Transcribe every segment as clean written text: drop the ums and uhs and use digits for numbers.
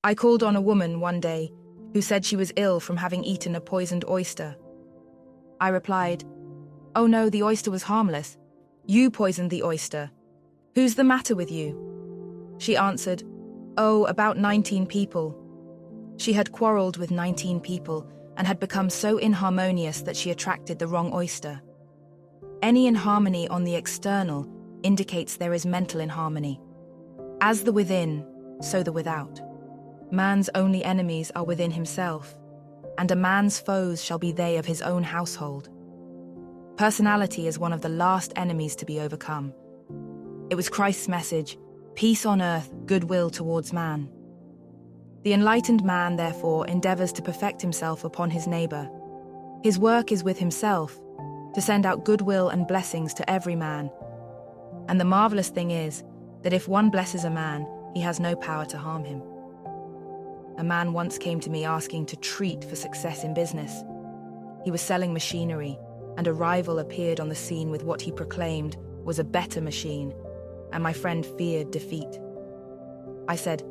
I called on a woman one day who said she was ill from having eaten a poisoned oyster. I replied, "Oh no, the oyster was harmless. You poisoned the oyster. Who's the matter with you?" She answered, "Oh, about 19 people." She had quarreled with 19 people and had become so inharmonious that she attracted the wrong oyster. Any inharmony on the external indicates there is mental inharmony. As the within, so the without. Man's only enemies are within himself, and a man's foes shall be they of his own household. Personality is one of the last enemies to be overcome. It was Christ's message, peace on earth, goodwill towards man. The enlightened man, therefore, endeavors to perfect himself upon his neighbor. His work is with himself, to send out goodwill and blessings to every man. And the marvelous thing is that if one blesses a man, he has no power to harm him. A man once came to me asking to treat for success in business. He was selling machinery, and a rival appeared on the scene with what he proclaimed was a better machine, and my friend feared defeat. I said,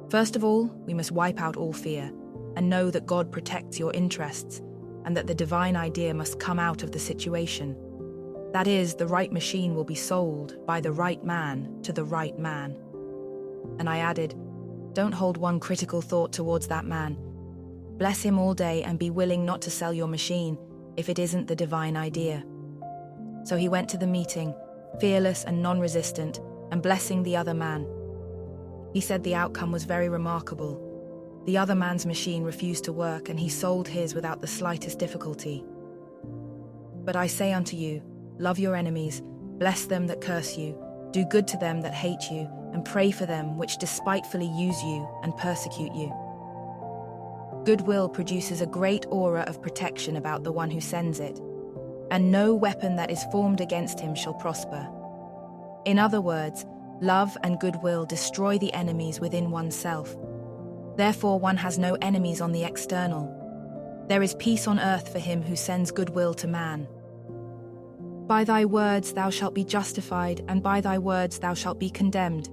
"First of all, we must wipe out all fear, and know that God protects your interests, and that the divine idea must come out of the situation. That is, the right machine will be sold by the right man to the right man." And I added, "Don't hold one critical thought towards that man. Bless him all day and be willing not to sell your machine if it isn't the divine idea." So he went to the meeting, fearless and non-resistant, and blessing the other man. He said the outcome was very remarkable. The other man's machine refused to work, and he sold his without the slightest difficulty. But I say unto you, love your enemies, bless them that curse you, do good to them that hate you, and pray for them which despitefully use you and persecute you. Goodwill produces a great aura of protection about the one who sends it, and no weapon that is formed against him shall prosper. In other words, love and goodwill destroy the enemies within oneself. Therefore, one has no enemies on the external. There is peace on earth for him who sends goodwill to man. By thy words thou shalt be justified, and by thy words thou shalt be condemned.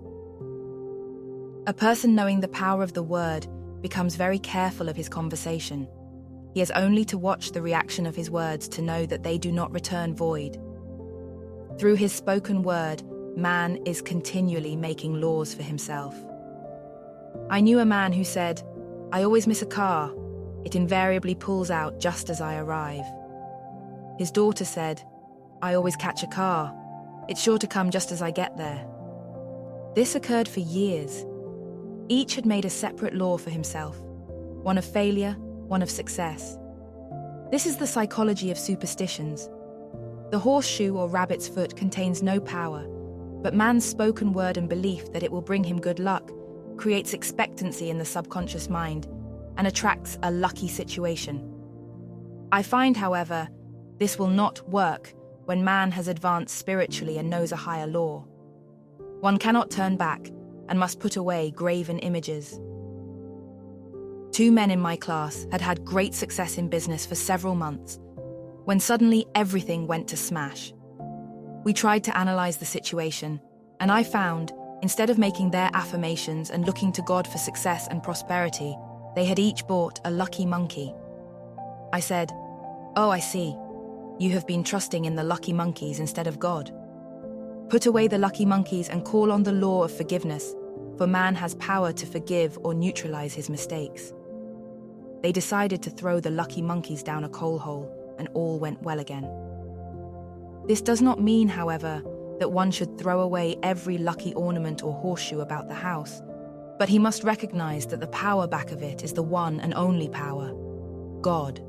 A person knowing the power of the word becomes very careful of his conversation. He has only to watch the reaction of his words to know that they do not return void. Through his spoken word, man is continually making laws for himself. I knew a man who said, "I always miss a car. It invariably pulls out just as I arrive." His daughter said, "I always catch a car. It's sure to come just as I get there." This occurred for years. Each had made a separate law for himself, one of failure, one of success. This is the psychology of superstitions. The horseshoe or rabbit's foot contains no power, but man's spoken word and belief that it will bring him good luck creates expectancy in the subconscious mind and attracts a lucky situation. I find, however, this will not work when man has advanced spiritually and knows a higher law. One cannot turn back and must put away graven images. 2 men in my class had had great success in business for several months, when suddenly everything went to smash. We tried to analyze the situation, and I found, instead of making their affirmations and looking to God for success and prosperity, they had each bought a lucky monkey. I said, "Oh, I see. You have been trusting in the lucky monkeys instead of God. Put away the lucky monkeys and call on the law of forgiveness, for man has power to forgive or neutralize his mistakes." They decided to throw the lucky monkeys down a coal hole, and all went well again. This does not mean, however, that one should throw away every lucky ornament or horseshoe about the house, but he must recognize that the power back of it is the one and only power, God,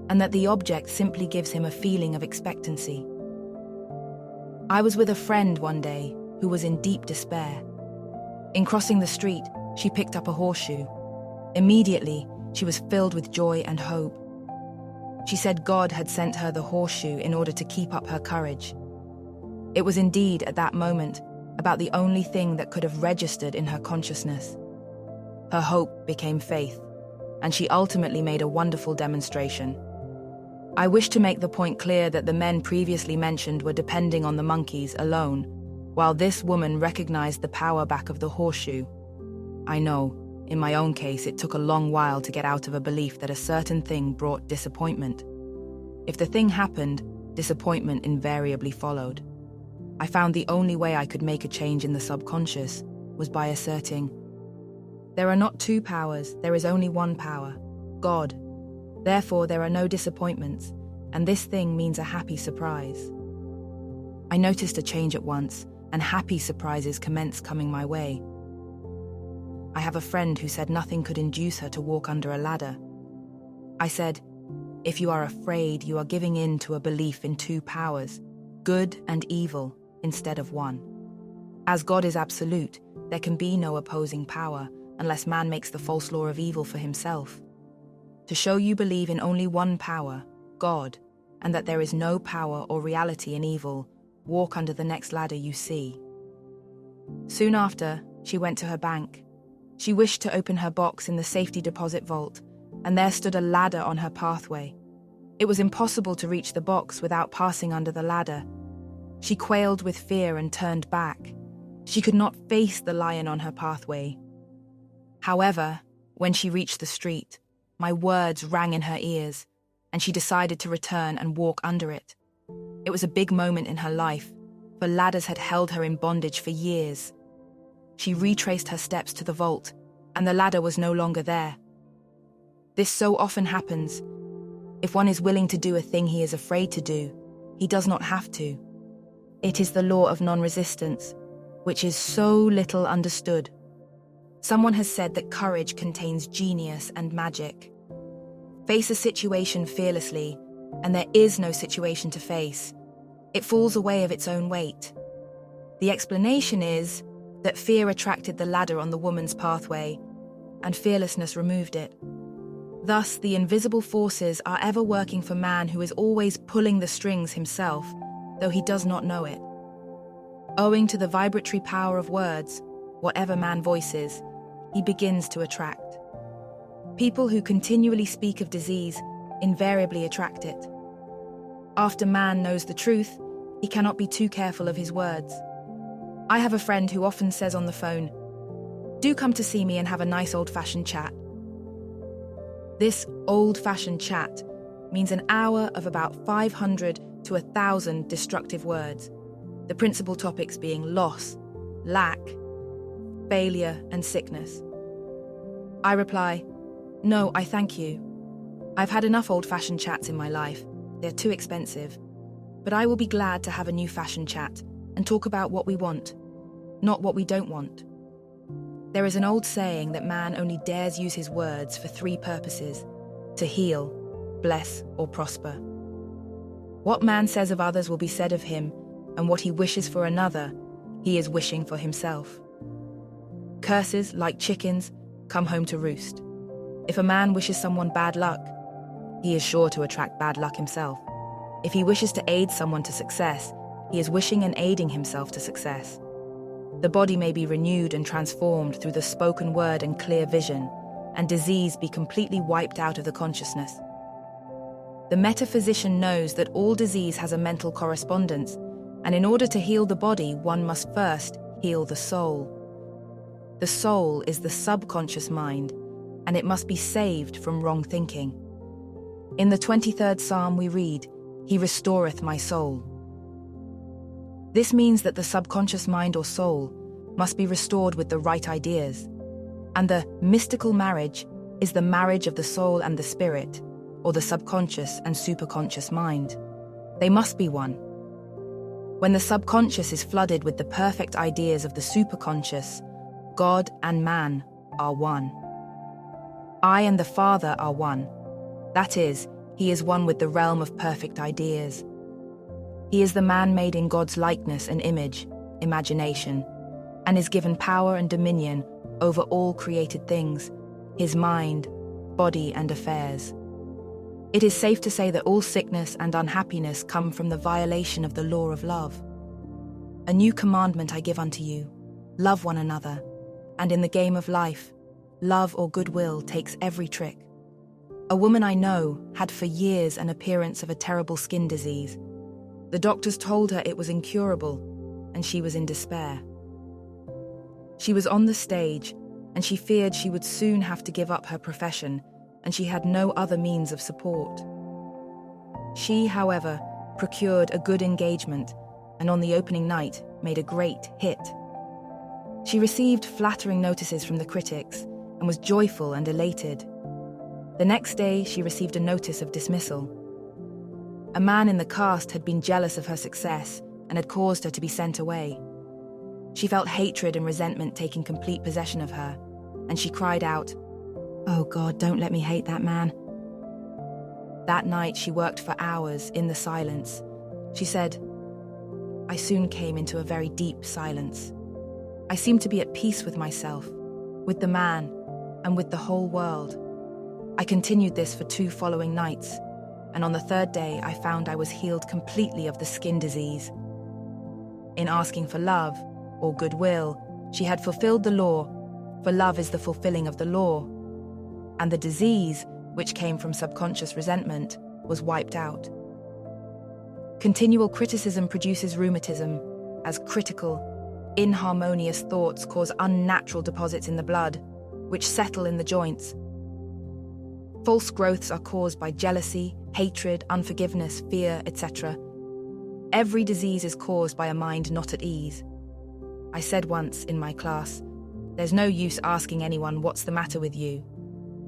and that the object simply gives him a feeling of expectancy. I was with a friend one day who was in deep despair. In crossing the street, she picked up a horseshoe. Immediately, she was filled with joy and hope. She said God had sent her the horseshoe in order to keep up her courage. It was indeed, at that moment, about the only thing that could have registered in her consciousness. Her hope became faith, and she ultimately made a wonderful demonstration. I wish to make the point clear that the men previously mentioned were depending on the monkeys alone, while this woman recognized the power back of the horseshoe. I know, In my own case, it took a long while to get out of a belief that a certain thing brought disappointment. If the thing happened, disappointment invariably followed. I found the only way I could make a change in the subconscious was by asserting, there are not two powers, there is only one power, God. Therefore, there are no disappointments, and this thing means a happy surprise. I noticed a change at once, and happy surprises commenced coming my way. I have a friend who said nothing could induce her to walk under a ladder. I said, if you are afraid, you are giving in to a belief in two powers, good and evil, instead of one. As God is absolute, there can be no opposing power unless man makes the false law of evil for himself. To show you believe in only one power, God, and that there is no power or reality in evil, walk under the next ladder you see. Soon after, she went to her bank. She wished to open her box in the safety deposit vault, and there stood a ladder on her pathway. It was impossible to reach the box without passing under the ladder. She quailed with fear and turned back. She could not face the lion on her pathway. However, when she reached the street, my words rang in her ears, and she decided to return and walk under it. It was a big moment in her life, for ladders had held her in bondage for years. She retraced her steps to the vault, and the ladder was no longer there. This so often happens. If one is willing to do a thing he is afraid to do, he does not have to. It is the law of non-resistance, which is so little understood. Someone has said that courage contains genius and magic. Face a situation fearlessly, and there is no situation to face. It falls away of its own weight. The explanation is that fear attracted the ladder on the woman's pathway, and fearlessness removed it. Thus, the invisible forces are ever working for man who is always pulling the strings himself, though he does not know it. Owing to the vibratory power of words, whatever man voices, he begins to attract. People who continually speak of disease invariably attract it. After man knows the truth, he cannot be too careful of his words. I have a friend who often says on the phone, "Do come to see me and have a nice old-fashioned chat." This old-fashioned chat means an hour of about 500 to 1,000 destructive words, the principal topics being loss, lack, failure, and sickness. I reply, "No, I thank you. I've had enough old-fashioned chats in my life. They're too expensive. But I will be glad to have a new-fashioned chat and talk about what we want, not what we don't want." There is an old saying that man only dares use his words for three purposes: to heal, bless, or prosper. What man says of others will be said of him, and what he wishes for another, he is wishing for himself. Curses, like chickens, come home to roost. If a man wishes someone bad luck, he is sure to attract bad luck himself. If he wishes to aid someone to success, he is wishing and aiding himself to success. The body may be renewed and transformed through the spoken word and clear vision, and disease be completely wiped out of the consciousness. The metaphysician knows that all disease has a mental correspondence, and in order to heal the body, one must first heal the soul. The soul is the subconscious mind, and it must be saved from wrong thinking. In the 23rd Psalm we read, "He restoreth my soul." This means that the subconscious mind or soul must be restored with the right ideas, and the mystical marriage is the marriage of the soul and the spirit, or the subconscious and superconscious mind. They must be one. When the subconscious is flooded with the perfect ideas of the superconscious, God and man are one. I and the Father are one. That is, he is one with the realm of perfect ideas. He is the man made in God's likeness and image, imagination, and is given power and dominion over all created things, his mind, body, and affairs. It is safe to say that all sickness and unhappiness come from the violation of the law of love. A new commandment I give unto you, love one another, and in the game of life, love or goodwill takes every trick. A woman I know had for years an appearance of a terrible skin disease. The doctors told her it was incurable, and she was in despair. She was on the stage, and she feared she would soon have to give up her profession, and she had no other means of support. She, however, procured a good engagement, and on the opening night made a great hit. She received flattering notices from the critics and was joyful and elated. The next day, she received a notice of dismissal. A man in the cast had been jealous of her success and had caused her to be sent away. She felt hatred and resentment taking complete possession of her, and she cried out, "Oh God, don't let me hate that man." That night, she worked for hours in the silence. She said, "I soon came into a very deep silence. I seemed to be at peace with myself, with the man, and with the whole world. I continued this for 2 following nights, and on the 3rd day I found I was healed completely of the skin disease. In asking for love, or goodwill, she had fulfilled the law, for love is the fulfilling of the law, and the disease, which came from subconscious resentment, was wiped out. Continual criticism produces rheumatism, as critical, inharmonious thoughts cause unnatural deposits in the blood, which settle in the joints. False growths are caused by jealousy, hatred, unforgiveness, fear, etc. Every disease is caused by a mind not at ease. I said once in my class, there's no use asking anyone what's the matter with you.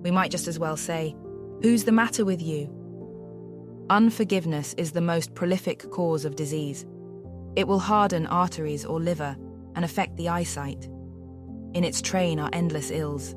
We might just as well say, who's the matter with you? Unforgiveness is the most prolific cause of disease. It will harden arteries or liver and affect the eyesight. In its train are endless ills.